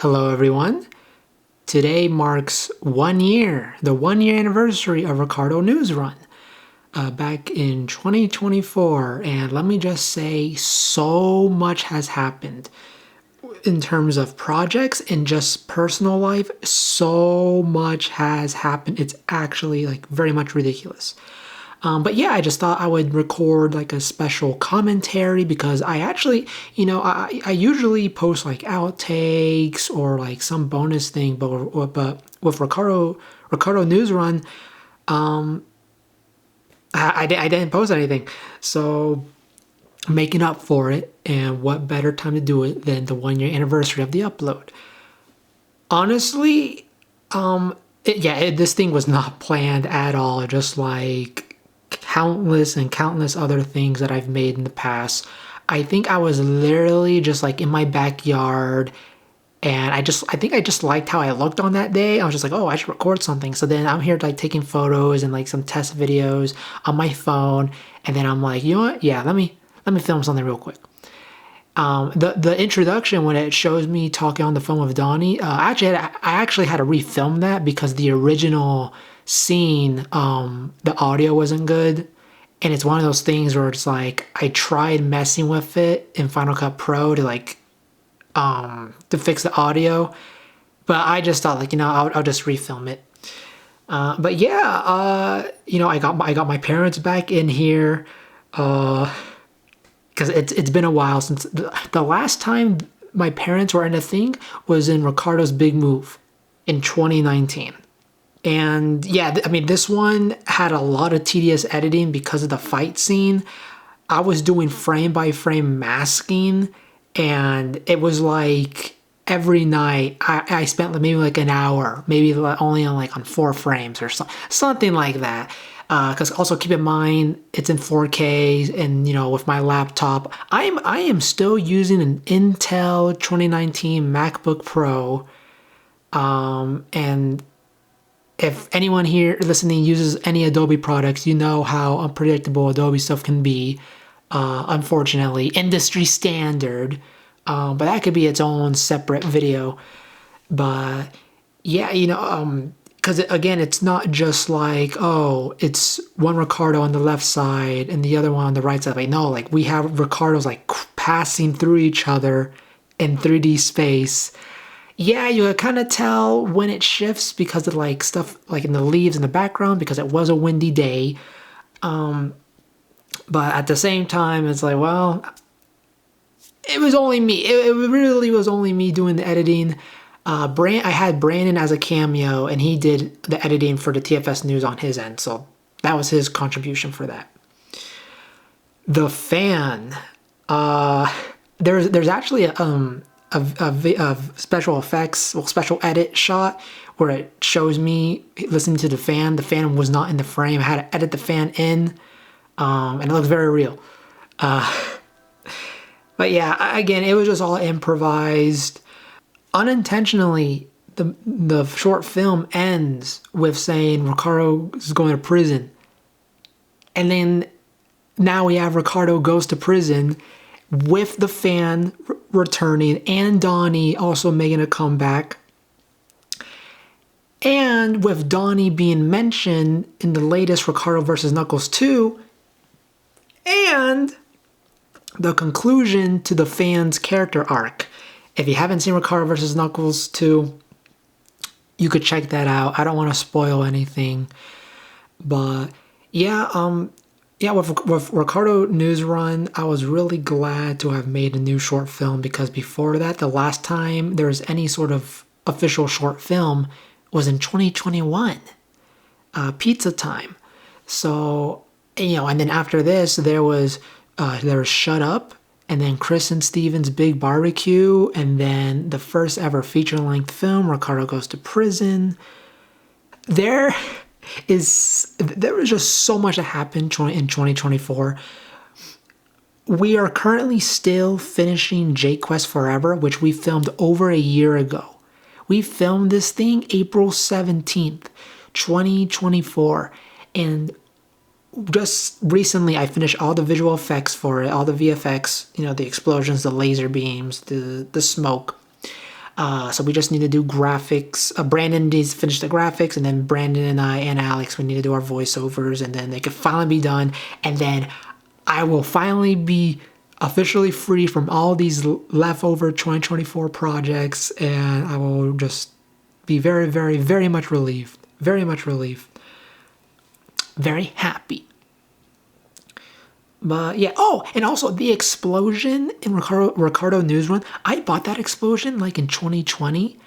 Hello, everyone. Today marks 1 year, the 1 year anniversary of Ricardo News Run, back in 2024. And let me just say, so much has happened in terms of projects and just personal life. So much has happened. It's actually like very much ridiculous. But yeah, I just thought I would record like a special commentary because I actually, I usually post like outtakes or like some bonus thing, but with Ricardo News Run, I didn't post anything. So making up for it, and what better time to do it than the 1 year anniversary of the upload? Honestly, this thing was not planned at all. Just like countless and countless other things that I've made in the past. I think I was literally just like in my backyard, and I think I just liked how I looked on that day. I was just like, oh, I should record something. So then I'm here like taking photos and like some test videos on my phone, and then I'm like, you know what? Yeah, let me film something real quick. The introduction, when it shows me talking on the phone with Donnie, I actually had to refilm that because the original scene, the audio wasn't good, and it's one of those things where it's like I tried messing with it in Final Cut Pro to fix the audio, but I just thought like I'll just refilm it. But yeah, I got my parents back in here. Because it's been a while since the last time my parents were in a thing was in Ricardo's Big Move in 2019. And yeah, I mean, this one had a lot of tedious editing because of the fight scene. I was doing frame by frame masking, and it was like every night I spent maybe like an hour, maybe only on 4 frames or something like that. Because also keep in mind it's in 4K, and with my laptop, I am still using an Intel 2019 MacBook Pro, and if anyone here listening uses any Adobe products, you know how unpredictable Adobe stuff can be. Unfortunately, industry standard, but that could be its own separate video. But yeah, because again, it's not just like, oh, it's one Ricardo on the left side and the other one on the right side. Like, no, like we have Ricardos like passing through each other in 3D space. Yeah, you can kind of tell when it shifts because of like stuff like in the leaves in the background because it was a windy day. But at the same time, it's like, well, it was only me. It really was only me doing the editing. I had Brandon as a cameo, and he did the editing for the TFS News on his end, so that was his contribution for that. The fan, there's actually a special effects, special edit shot where it shows me listening to the fan. The fan was not in the frame. I had to edit the fan in, and it looks very real. But yeah, again, it was just all improvised. Unintentionally, the short film ends with saying Ricardo is going to prison. And then now we have Ricardo goes to prison with the fan returning and Donnie also making a comeback. And with Donnie being mentioned in the latest Ricardo vs. Knuckles 2. And the conclusion to the fan's character arc. If you haven't seen Ricardo vs. Knuckles 2, you could check that out. I don't want to spoil anything. But yeah, with Ricardo News Run, I was really glad to have made a new short film because before that, the last time there was any sort of official short film was in 2021, Pizza Time. So, and then after this, there was Shut Up, and then Chris and Steven's Big Barbecue, and then the first ever feature-length film, Ricardo Goes to Prison. There was just so much that happened in 2024. We are currently still finishing Jake Quest Forever, which we filmed over a year ago. We filmed this thing April 17th, 2024, and just recently I finished all the visual effects for it, all the VFX, the explosions, the laser beams, the smoke. So we just need to do graphics. Brandon needs to finish the graphics, and then Brandon and I and Alex, we need to do our voiceovers, and then they can finally be done. And then I will finally be officially free from all these leftover 2024 projects, and I will just be very, very, very much relieved. Very much relieved. Very happy. But yeah, oh, and also the explosion in Ricardo News Run. I bought that explosion like in 2020,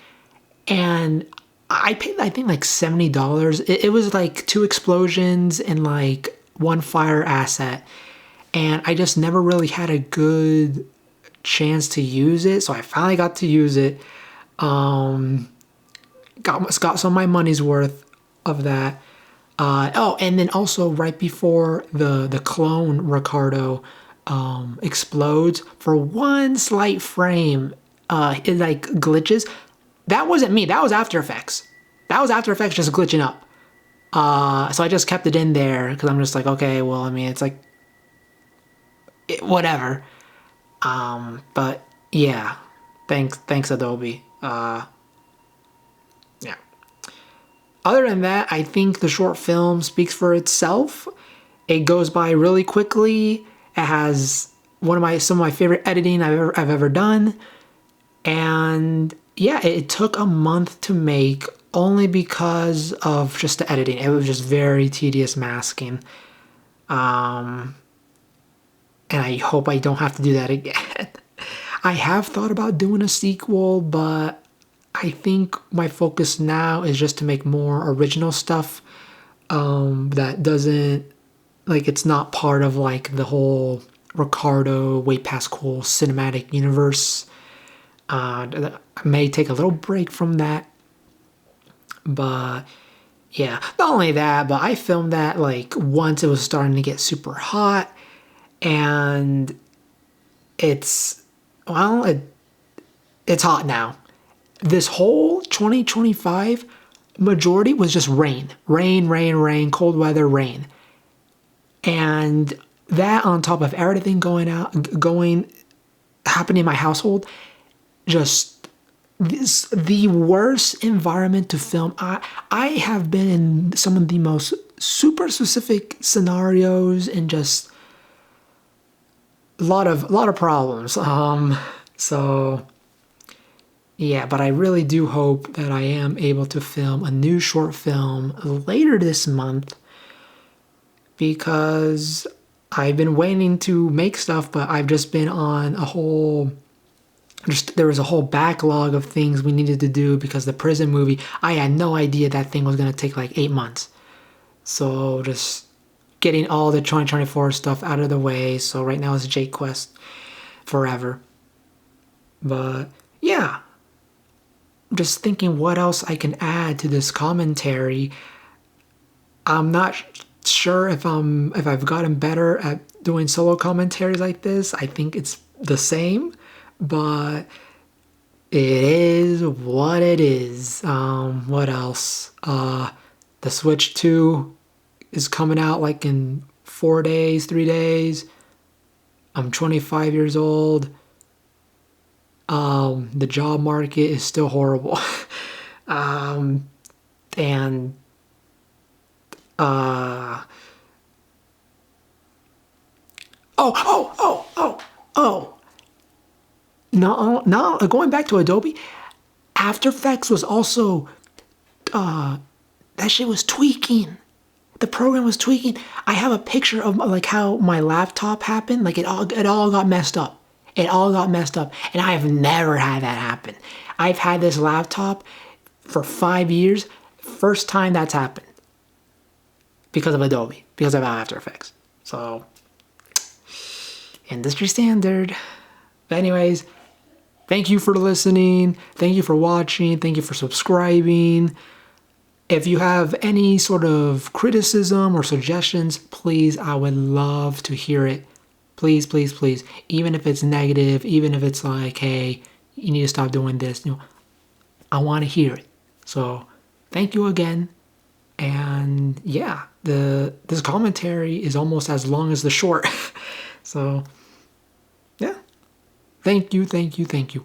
and I paid, I think, like $70. It was like 2 explosions and like 1 fire asset, and I just never really had a good chance to use it. So I finally got to use it. Got some of my money's worth of that. Oh, and then also right before the clone Ricardo explodes for 1 slight frame, it like glitches. That wasn't me. That was After Effects. That was After Effects just glitching up. So I just kept it in there because I'm just like, okay, well, I mean, it's like whatever. But yeah, thanks Adobe. Yeah. Other than that, I think the short film speaks for itself. It goes by really quickly. It has some of my favorite editing I've ever done. And yeah, it took a month to make only because of just the editing. It was just very tedious masking. And I hope I don't have to do that again. I have thought about doing a sequel, but I think my focus now is just to make more original stuff that doesn't, like, it's not part of like the whole Ricardo Way Past Cool cinematic universe. I may take a little break from that, but yeah, not only that, but I filmed that like once it was starting to get super hot, and it's hot now. This whole 2025 majority was just rain, cold weather, rain. And that on top of everything happening in my household, just the worst environment to film. I have been in some of the most super specific scenarios and just a lot of problems. So yeah, but I really do hope that I am able to film a new short film later this month, because I've been waiting to make stuff, but I've just been on there was a whole backlog of things we needed to do because the prison movie, I had no idea that thing was going to take like 8 months. So just getting all the 2024 stuff out of the way. So right now it's Jake Quest forever. But yeah, just thinking what else I can add to this commentary. I'm not sure if I've gotten better at doing solo commentaries like this. I think it's the same, but it is what it is. What else? The Switch 2 is coming out like in 4 days, 3 days. I'm 25 years old. The job market is still horrible. And no, going back to Adobe, After Effects was also, that shit was tweaking. The program was tweaking. I have a picture of like how my laptop happened. Like it all got messed up. It all got messed up. And I have never had that happen. I've had this laptop for 5 years. First time that's happened. Because of Adobe. Because of After Effects. So, industry standard. But anyways, thank you for listening. Thank you for watching. Thank you for subscribing. If you have any sort of criticism or suggestions, please, I would love to hear it. Please, please, please. Even if it's negative, even if it's like, hey, you need to stop doing this, I want to hear it. So, thank you again. And yeah, this commentary is almost as long as the short. So, yeah. Thank you, thank you, thank you.